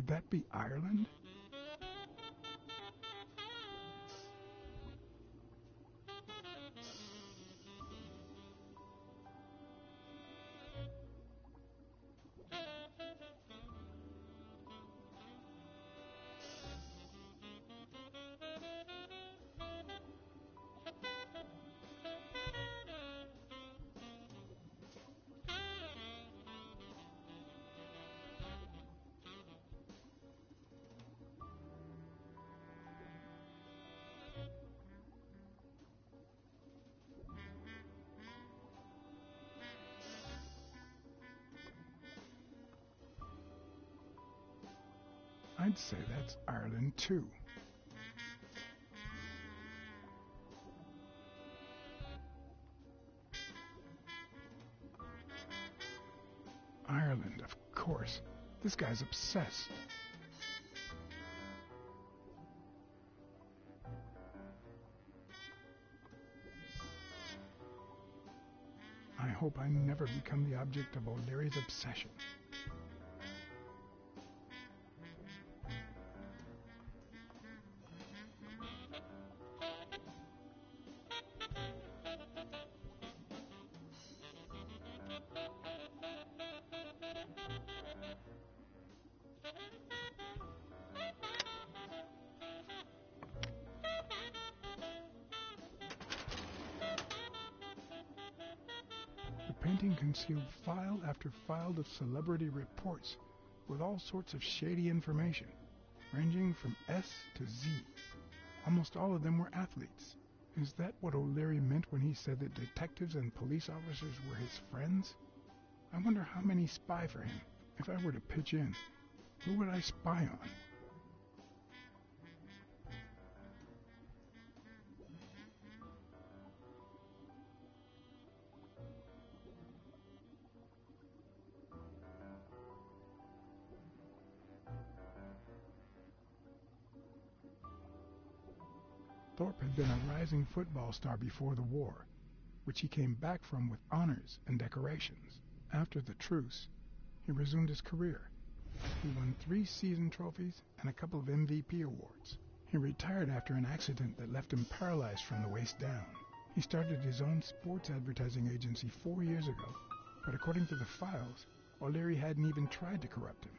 Could that be Ireland? I'd say that's Ireland too. Ireland, of course. This guy's obsessed. I hope I never become the object of O'Leary's obsession. The painting concealed file after file of celebrity reports with all sorts of shady information, ranging from S to Z. Almost all of them were athletes. Is that what O'Leary meant when he said that detectives and police officers were his friends? I wonder how many spy for him. If I were to pitch in, who would I spy on? Thorpe had been a rising football star before the war, which he came back from with honors and decorations. After the truce, he resumed his career. He won 3 season trophies and a couple of MVP awards. He retired after an accident that left him paralyzed from the waist down. He started his own sports advertising agency 4 years ago, but according to the files, O'Leary hadn't even tried to corrupt him.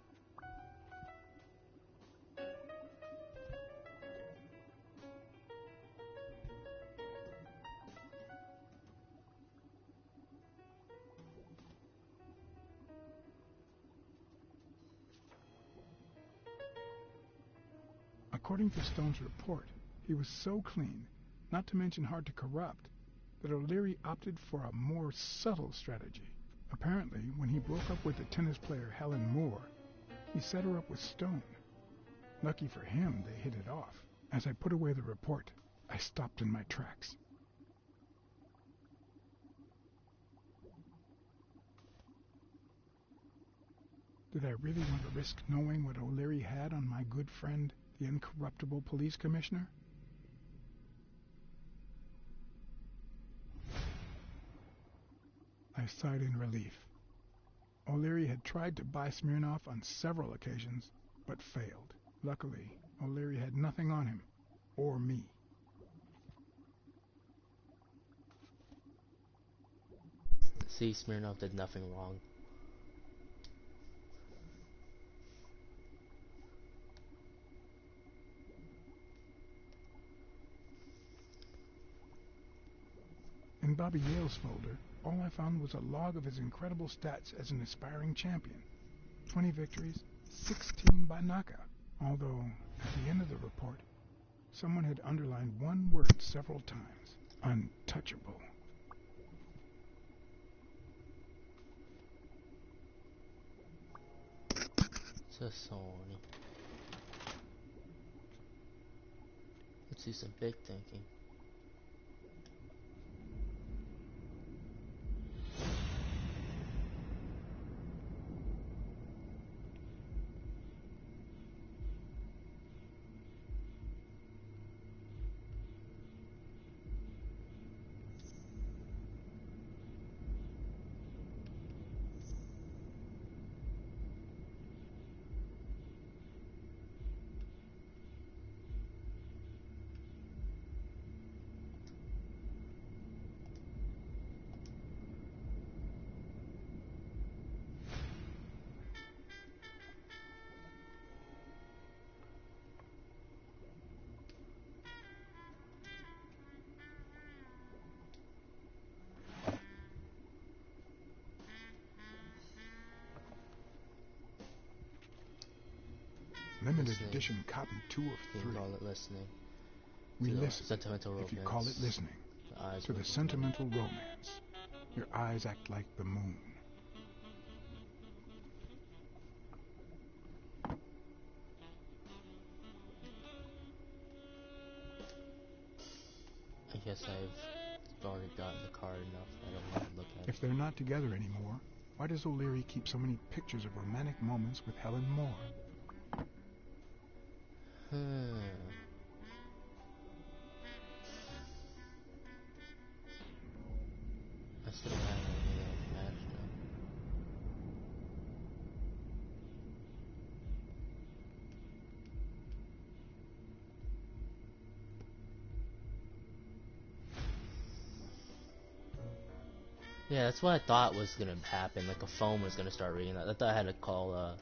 According to Stone's report, he was so clean, not to mention hard to corrupt, that O'Leary opted for a more subtle strategy. Apparently, when he broke up with the tennis player Helen Moore, he set her up with Stone. Lucky for him, they hit it off. As I put away the report, I stopped in my tracks. Did I really want to risk knowing what O'Leary had on my good friend, the incorruptible police commissioner? I sighed in relief. O'Leary had tried to buy Smirnoff on several occasions, but failed. Luckily, O'Leary had nothing on him, or me. See, Smirnoff did nothing wrong. In Bobby Yale's folder, all I found was a log of his incredible stats as an aspiring champion. 20 victories, 16 by knockout. Although, at the end of the report, someone had underlined one word several times. Untouchable. Sony. Let's do some big thinking. Limited Listening. edition copy 2 of You 3. can call it listening. We To the listen, sentimental if you romance. call it listening, The eyes to the will- sentimental romance. Your eyes act like the moon. I guess I've already gotten the card enough. I don't want to look at If they're not together anymore, why does O'Leary keep so many pictures of romantic moments with Helen Moore? it. I still don't have anything else matched up. Yeah, that's what I thought was gonna happen. Like a phone was gonna start ringing. I thought I had to call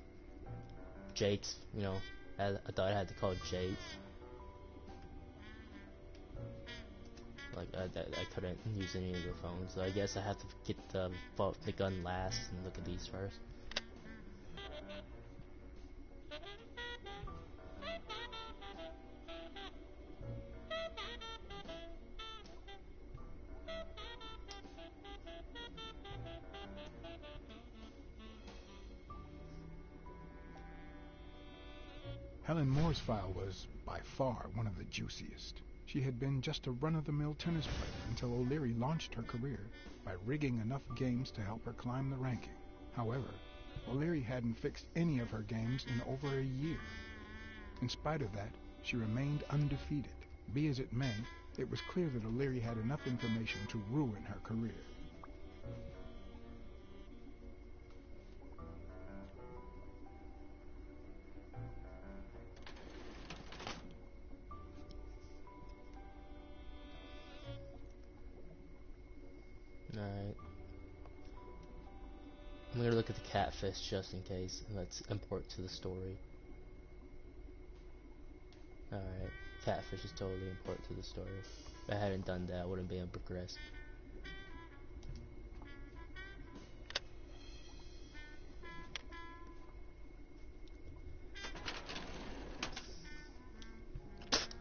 Jake's. You know, I thought I had to call Jake. Like I couldn't use any of the phones, so I guess I have to get the gun last and look at these first. Helen Moore's file was, by far, one of the juiciest. She had been just a run-of-the-mill tennis player until O'Leary launched her career by rigging enough games to help her climb the ranking. However, O'Leary hadn't fixed any of her games in over a year. In spite of that, she remained undefeated. Be as it may, it was clear that O'Leary had enough information to ruin her career. Alright. I'm gonna look at the catfish just in case. That's important to the story. Alright. Catfish is totally important to the story. If I hadn't done that, I wouldn't be able to progress.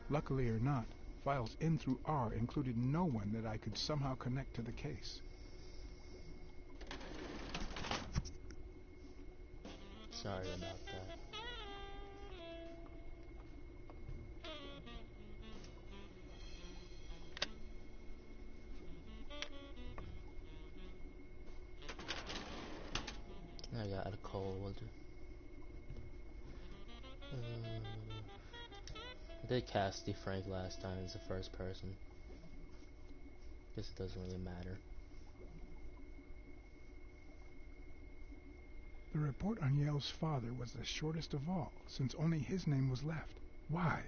Luckily or not, files N through R included no one that I could somehow connect to the case. Sorry about that. I got a cold. I did Cassidy Frank last time as the first person. Guess it doesn't really matter. The report on Yale's father was the shortest of all, since only his name was left. Why?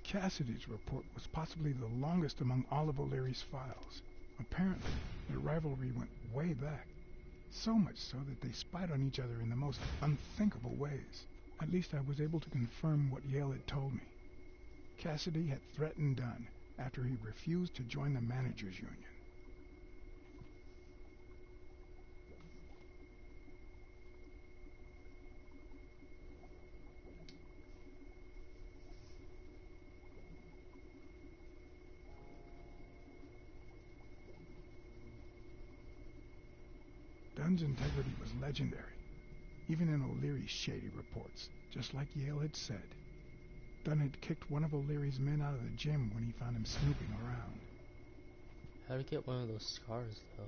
Cassidy's report was possibly the longest among all of O'Leary's files. Apparently, their rivalry went way back. So much so that they spied on each other in the most unthinkable ways. At least I was able to confirm what Yale had told me. Cassidy had threatened Dunn after he refused to join the managers' union. Dunn's integrity was legendary, even in O'Leary's shady reports, just like Yale had said. Dunn had kicked one of O'Leary's men out of the gym when he found him snooping around. How to get one of those scars though?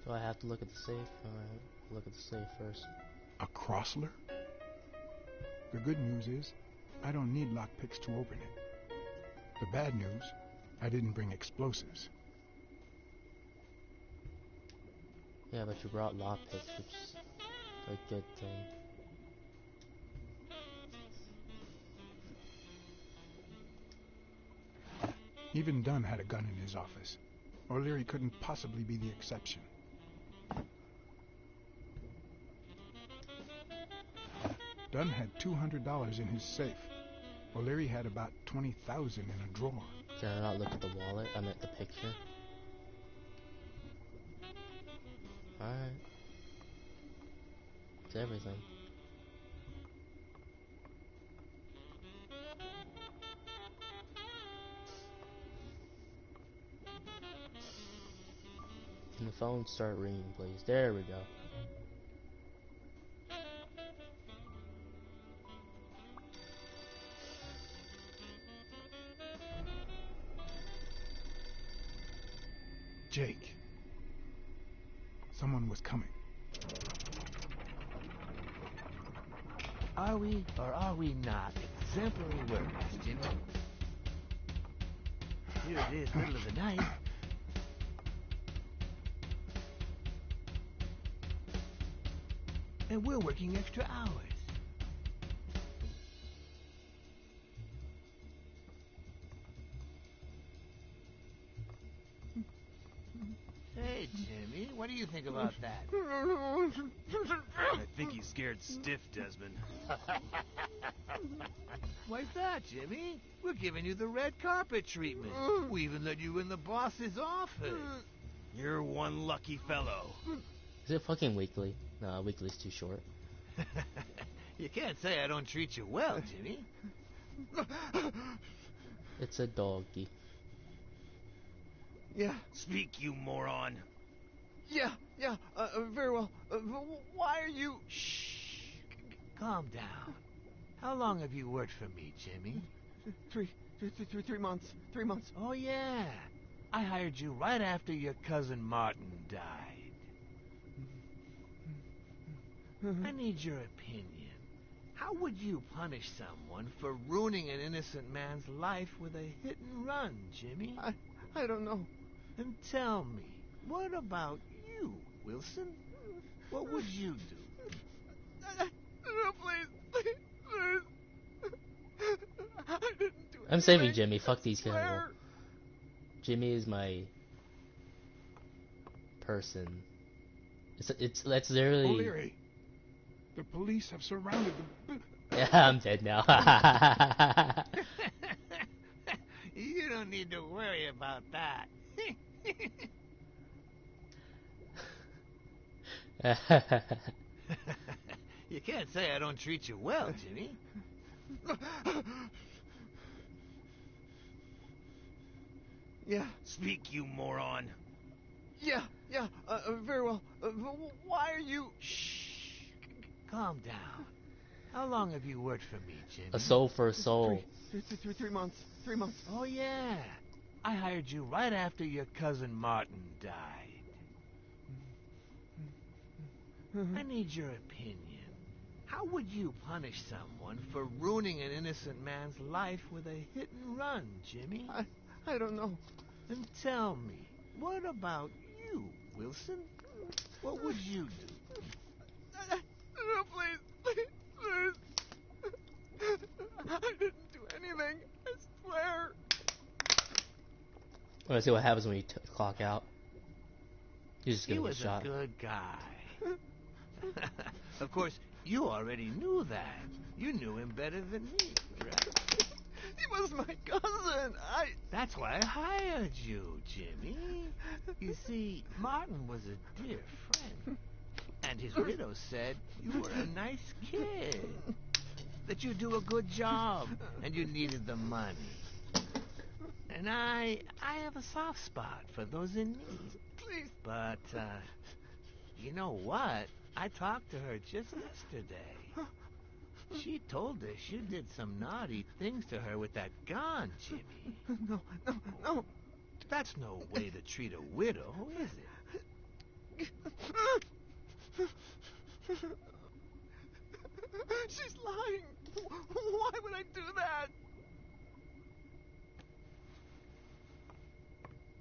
Do I have to look at the safe? Alright, look at the safe first. A Crossler? The good news is, I don't need lockpicks to open it. The bad news, I didn't bring explosives. Yeah, but you brought lockpicks, which is a good thing. Even Dunn had a gun in his office. O'Leary couldn't possibly be the exception. Dunn had $200 in his safe. O'Leary had about $20,000 in a drawer. Can I not look at the wallet? I meant the picture. Alright. It's everything. Can the phone start ringing, please? There we go. Jake. Someone was coming. Are we or are we not exemplary workers, Jimmy? Here it is, middle of the night. And we're working extra hours. Hey, Jimmy, what do you think about that? I think he's scared stiff, Desmond. Why's that, Jimmy? We're giving you the red carpet treatment. We even let you in the boss's office. You're one lucky fellow. Is it fucking weekly? No, weekly's too short. You can't say I don't treat you well, Jimmy. It's a doggy. Yeah, Speak, you moron. yeah, very well. Why are you... Shh. Calm down. How long have you worked for me, Jimmy? 3 months. 3 months. Oh, yeah. I hired you right after your cousin Martin died. I need your opinion. How would you punish someone for ruining an innocent man's life with a hit and run, Jimmy? I don't know. And tell me, what about you, Wilson? What would you do? No, please. I didn't do anything. I'm saving Jimmy. Fuck these guys. Swear. Jimmy is my person. That's literally. O'Leary, the police have surrounded the... Yeah, I'm dead now. You don't need to worry about that. You can't say I don't treat you well, Jimmy. Yeah, Speak, you moron. yeah, very well. Why are you... Shh. Calm down. How long have you worked for me, Jimmy? A soul for a soul. 3 months. 3 months. Oh, yeah. I hired you right after your cousin Martin died. I need your opinion. How would you punish someone for ruining an innocent man's life with a hit and run, Jimmy? I don't know. And tell me, what about you, Wilson? What would you do? No, please. I didn't do anything. I swear. I want to see what happens when you clock out. You're just He gonna get was a shot. good guy. Of course, you already knew that. You knew him better than me, right? He was my cousin. That's why I hired you, Jimmy. You see, Martin was a dear friend. And his widow said you were a nice kid. That you do a good job. And you needed the money. And I have a soft spot for those in need. Please. But, you know what? I talked to her just yesterday. She told us you did some naughty things to her with that gun, Jimmy. No. That's no way to treat a widow, is it? She's lying. Why would I do that?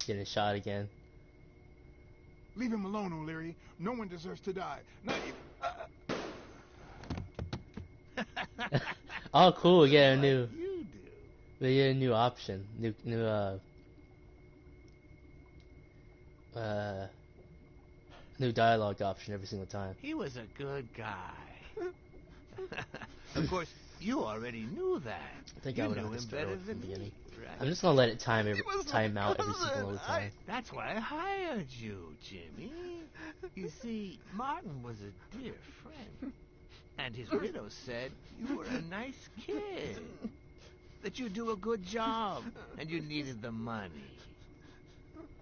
Getting shot again. Leave him alone, O'Leary. No one deserves to die. Not even... Oh, cool. We get a What new. you do? We get a new option. New dialogue option every single time. He was a good guy. Of course, you already knew that. I think you I would knew have to him start better over from than the beginning. me, right? I'm just gonna let it time out every cousin. single time. That's why I hired you, Jimmy. You see, Martin was a dear friend. And his widow said you were a nice kid. That you do a good job. And you needed the money.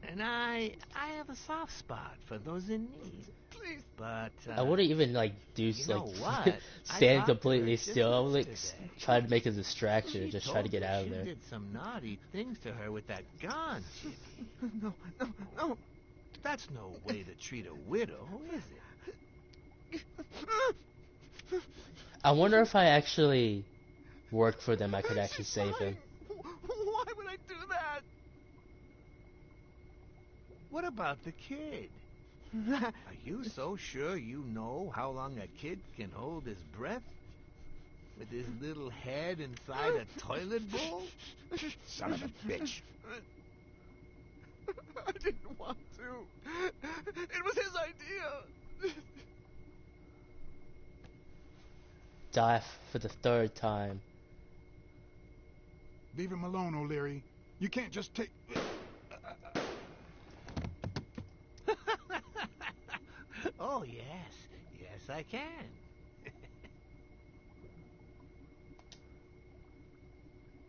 And I have a soft spot for those in need. Please. But, I wouldn't even you know what? I stand talked to her completely just still. I would like yesterday. try to make a distraction and She just try to told get me out of you there. did some naughty things to her with that gun, Jimmy. No. That's no way to treat a widow, is it? I wonder if I actually work for them, I could actually She's save him. fine. Why would I do that? What about the kid? Are you so sure you know how long a kid can hold his breath? With his little head inside a toilet bowl? Son of a bitch. I didn't want to. It was his idea. Die for the third time. Leave him alone, O'Leary. You can't just take... Oh, yes. Yes, I can.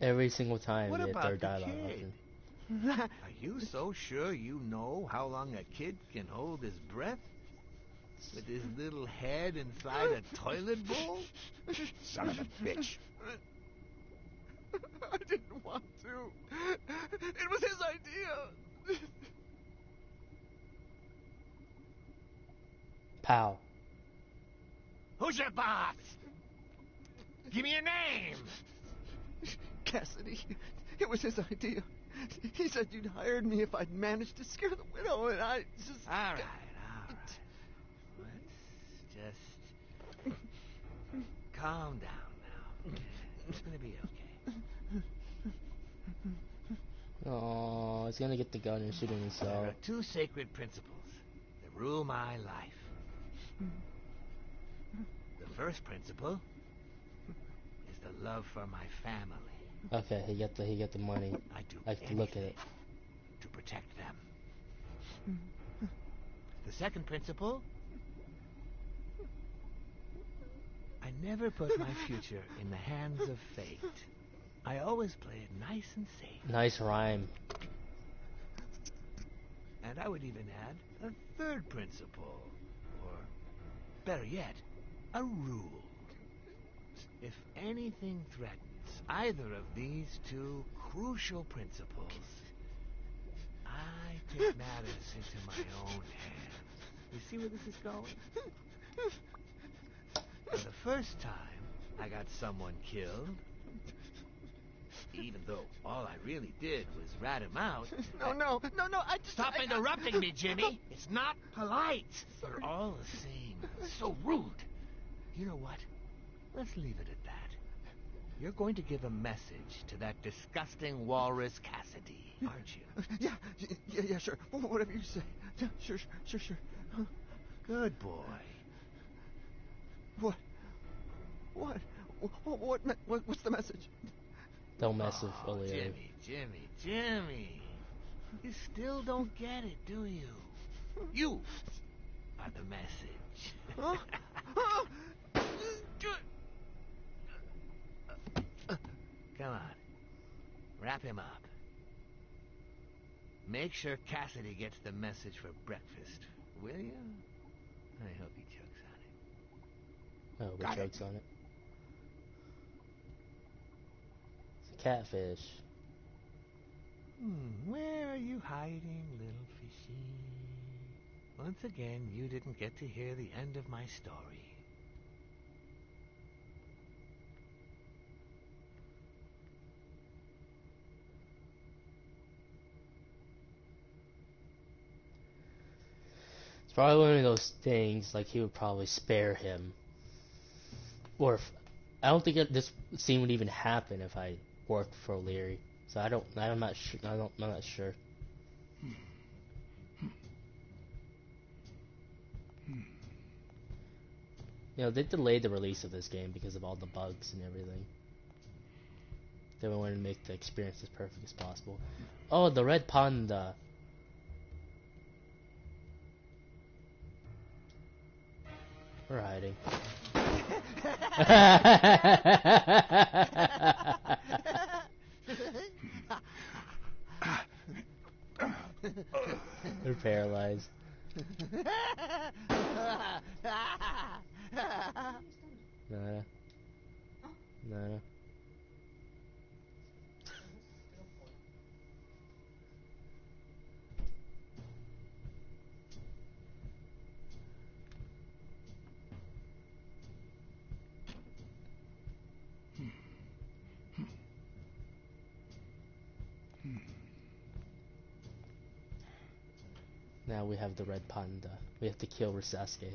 Every single time What the about third the dialogue kid? option. Are you so sure you know how long a kid can hold his breath? With his little head inside a toilet bowl? Son of a bitch. I didn't want to. It was his idea. Pow. Who's your boss? Give me a name! Cassidy, it was his idea. He said you'd hired me if I'd managed to scare the widow, and I just... All right. Let's just calm down now. It's gonna be okay. Oh, he's gonna get the gun and shoot There himself. are two sacred principles that rule my life. The first principle is the love for my family. Okay, he got the money. I do I have to look at anything it. to protect them. The second principle, I never put my future in the hands of fate. I always play it nice and safe. Nice rhyme. And I would even add a third principle, or better yet, a rule. If anything threatens either of these two crucial principles, I take matters into my own hands. You see where this is going? For the first time, I got someone killed. Even though all I really did was rat him out. No, I just... Stop interrupting me, Jimmy! It's not polite! You're all the same. So rude. You know what? Let's leave it at that. You're going to give a message to that disgusting walrus Cassidy, aren't you? Yeah, sure. Whatever you say. Yeah, sure. Good boy. What's the message? Don't mess with Oh, O'Leary. Jimmy. You still don't get it, do you? You are the message. Huh? Come on. Wrap him up. Make sure Cassidy gets the message for breakfast, will you? I hope he chokes on it. Oh, Got we it. chokes on it. It's a catfish. Where are you hiding, little fishy? Once again, you didn't get to hear the end of my story. Probably one of those things, like he would probably spare him. Or if, I don't think this scene would even happen if I worked for O'Leary. So I'm not sure. I'm not sure. You know, they delayed the release of this game because of all the bugs and everything. They wanted to make the experience as perfect as possible. Oh, the red panda. We're hiding. They're paralyzed. Nada. Nada. Now we have the red panda. We have to kill Risasuke.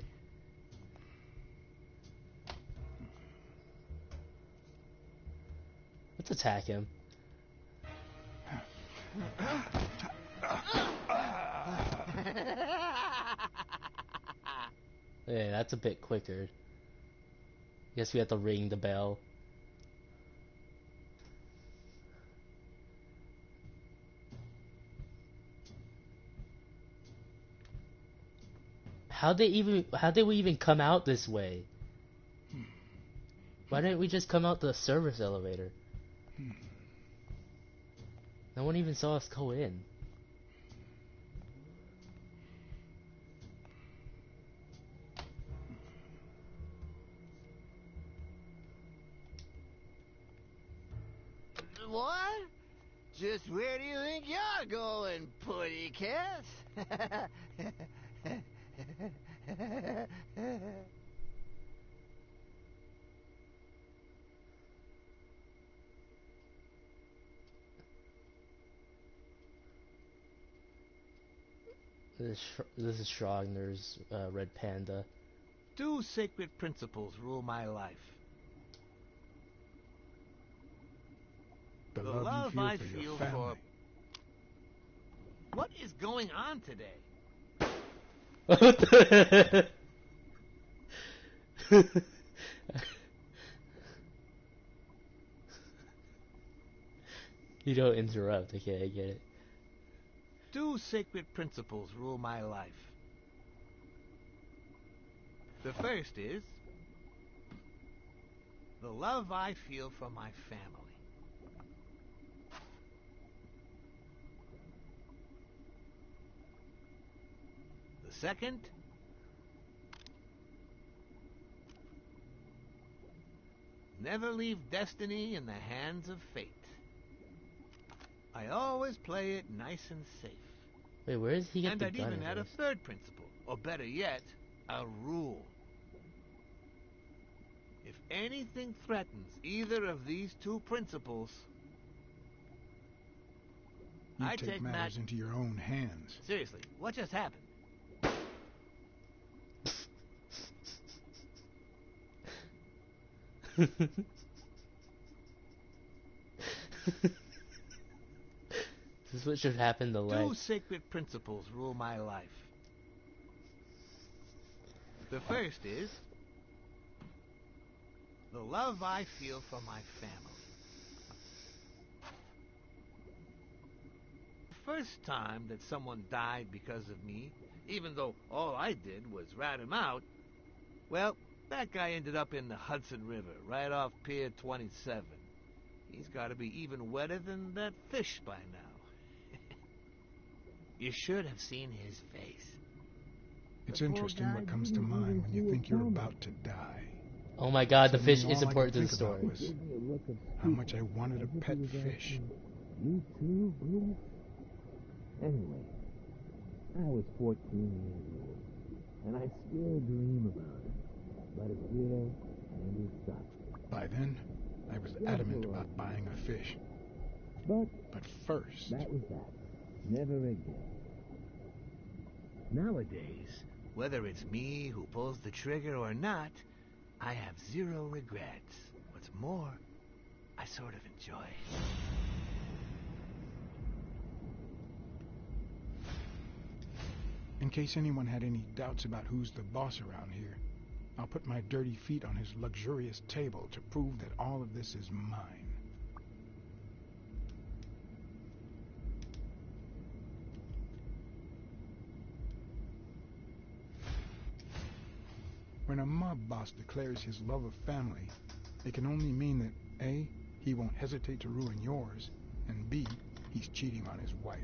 Let's attack him. Yeah, that's a bit quicker. Guess we have to ring the bell. How did we even come out this way? Why didn't we just come out the service elevator? No one even saw us go in. What? Just where do you think you're going, putty cat? This is Schrogner's red panda. 2 sacred principles rule my life. The The love love you I feel for feel your for... family. What is going on today? You don't interrupt. Okay, I get it. 2 sacred principles rule my life. The first is the love I feel for my family. The second, never leave destiny in the hands of fate. I always play it nice and safe. Wait, where does he get And the I'd gun even in add a this? third principle, or better yet, a rule. If anything threatens either of these 2 principles, You I take take matters into your own hands. Seriously, what just happened? This is what should happen to 2 Lex. sacred principles rule my life. The first is the love I feel for my family. The first time that someone died because of me, even though all I did was rat him out, well, that guy ended up in the Hudson River, right off Pier 27. He's got to be even wetter than that fish by now. You should have seen his face. It's interesting what comes to mind when you think you're about to die. Oh my god, the Suddenly fish all is I could important to the think about story. was how much I wanted a pet fish. You too, Bruce? Anyway, I was 14 years old, and I still dream about it. But it's here, and it sucks. By then, I was adamant about buying a fish. But But first, that was that. Never again. Nowadays, Whether it's me who pulls the trigger or not, I have zero regrets. What's more, I sort of enjoy it. In case anyone had any doubts about who's the boss around here, I'll put my dirty feet on his luxurious table to prove that all of this is mine. When a mob boss declares his love of family, it can only mean that A, he won't hesitate to ruin yours, and B, he's cheating on his wife.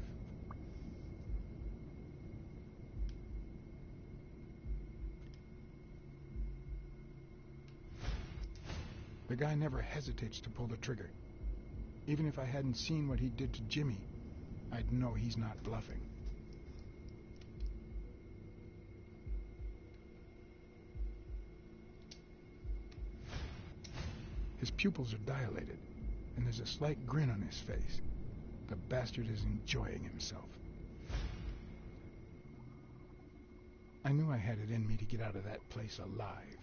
The guy never hesitates to pull the trigger. Even if I hadn't seen what he did to Jimmy, I'd know he's not bluffing. His pupils are dilated, and there's a slight grin on his face. The bastard is enjoying himself. I knew I had it in me to get out of that place alive.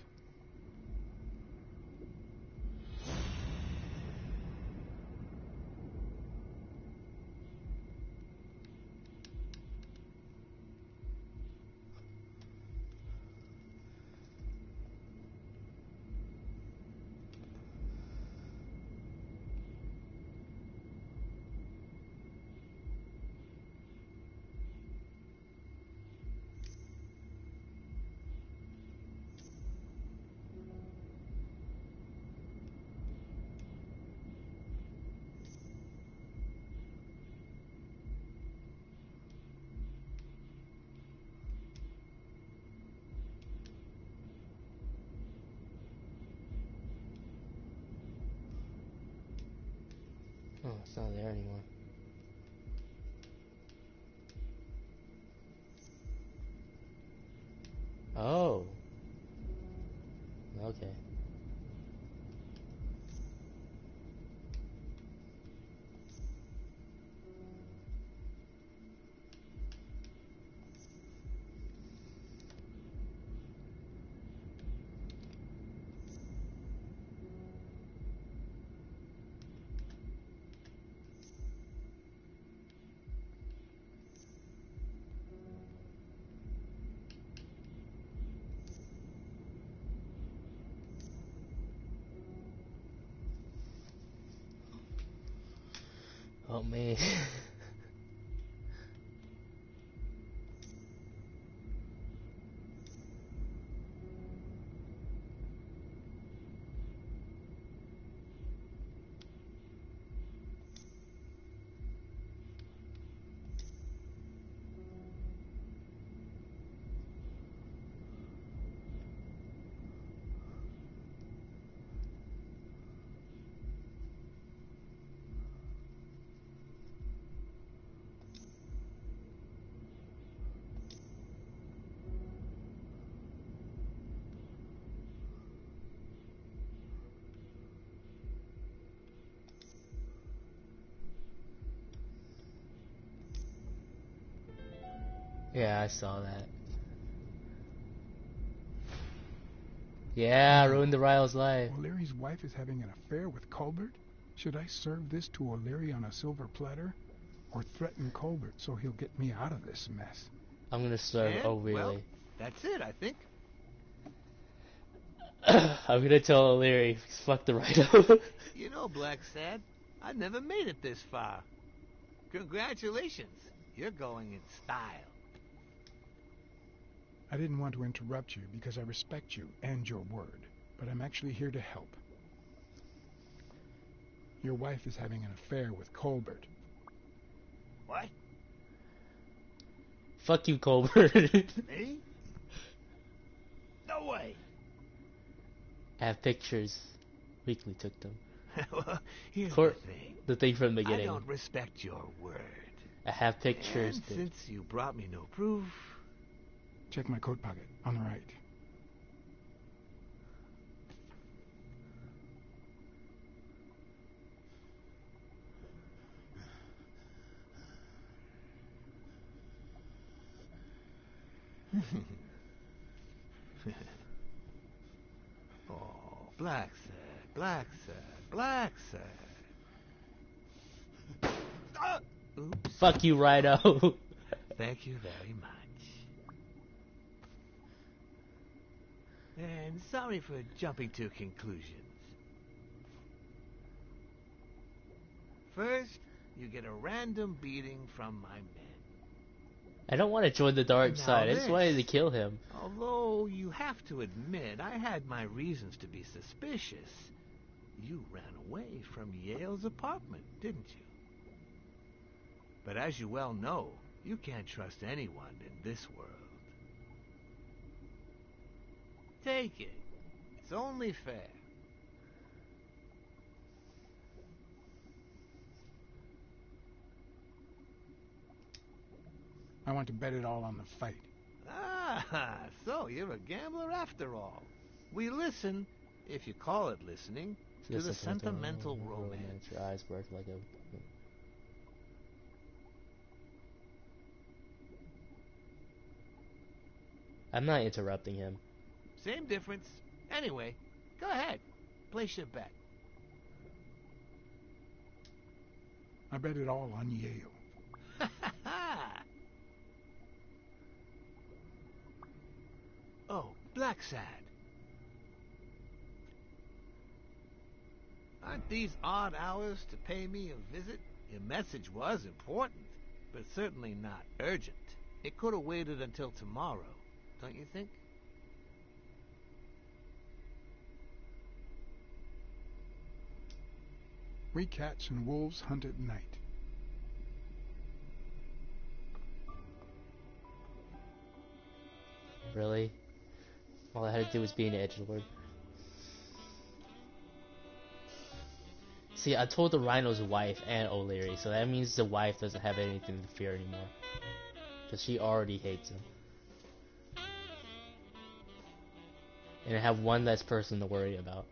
Oh, it's not there anymore. Oh. Okay. Oh man. Yeah, I saw that. Yeah, ruined the Ryle's life. O'Leary's wife is having an affair with Colbert? Should I serve this to O'Leary on a silver platter? Or threaten Colbert so he'll get me out of this mess? I'm gonna serve And, O'Leary. well, that's it, I think. I'm gonna tell O'Leary, fuck the Rhino. You know, Blacksad, I never made it this far. Congratulations. You're going in style. I didn't want to interrupt you because I respect you and your word, but I'm actually here to help. Your wife is having an affair with Colbert. What? Fuck you, Colbert. Me? No way. I have pictures. Weekly took them. Well, here's Court, the thing. the thing from the I beginning. don't respect your word. I have pictures. And since you brought me no proof... Check my coat pocket, on the right. Blacksad, Blacksad, Blacksad. Ah! Oops. Fuck you, Rhino. Thank you very much. And sorry for jumping to conclusions. First, you get a random beating from my men. I don't want to join the dark Now side. I just wanted to this. kill him. Although you have to admit, I had my reasons to be suspicious. You ran away from Yale's apartment, didn't you? But as you well know, you can't trust anyone in this world. Take it. It's only fair. I want to bet it all on the fight. Ah, so you're a gambler after all. We listen, if you call it listening, to the sentimental romance. Your eyes work like a... I'm not interrupting him. Same difference. Anyway, go ahead. Place your bet. I bet it all on Yale. Oh, Blacksad. Aren't these odd hours to pay me a visit? Your message was important, but certainly not urgent. It could have waited until tomorrow, don't you think? We cats and wolves hunt at night. Really? All I had to do was be an edgelord. See, I told the Rhino's wife and O'Leary, so that means the wife doesn't have anything to fear anymore. Because she already hates him. And I have one less person to worry about.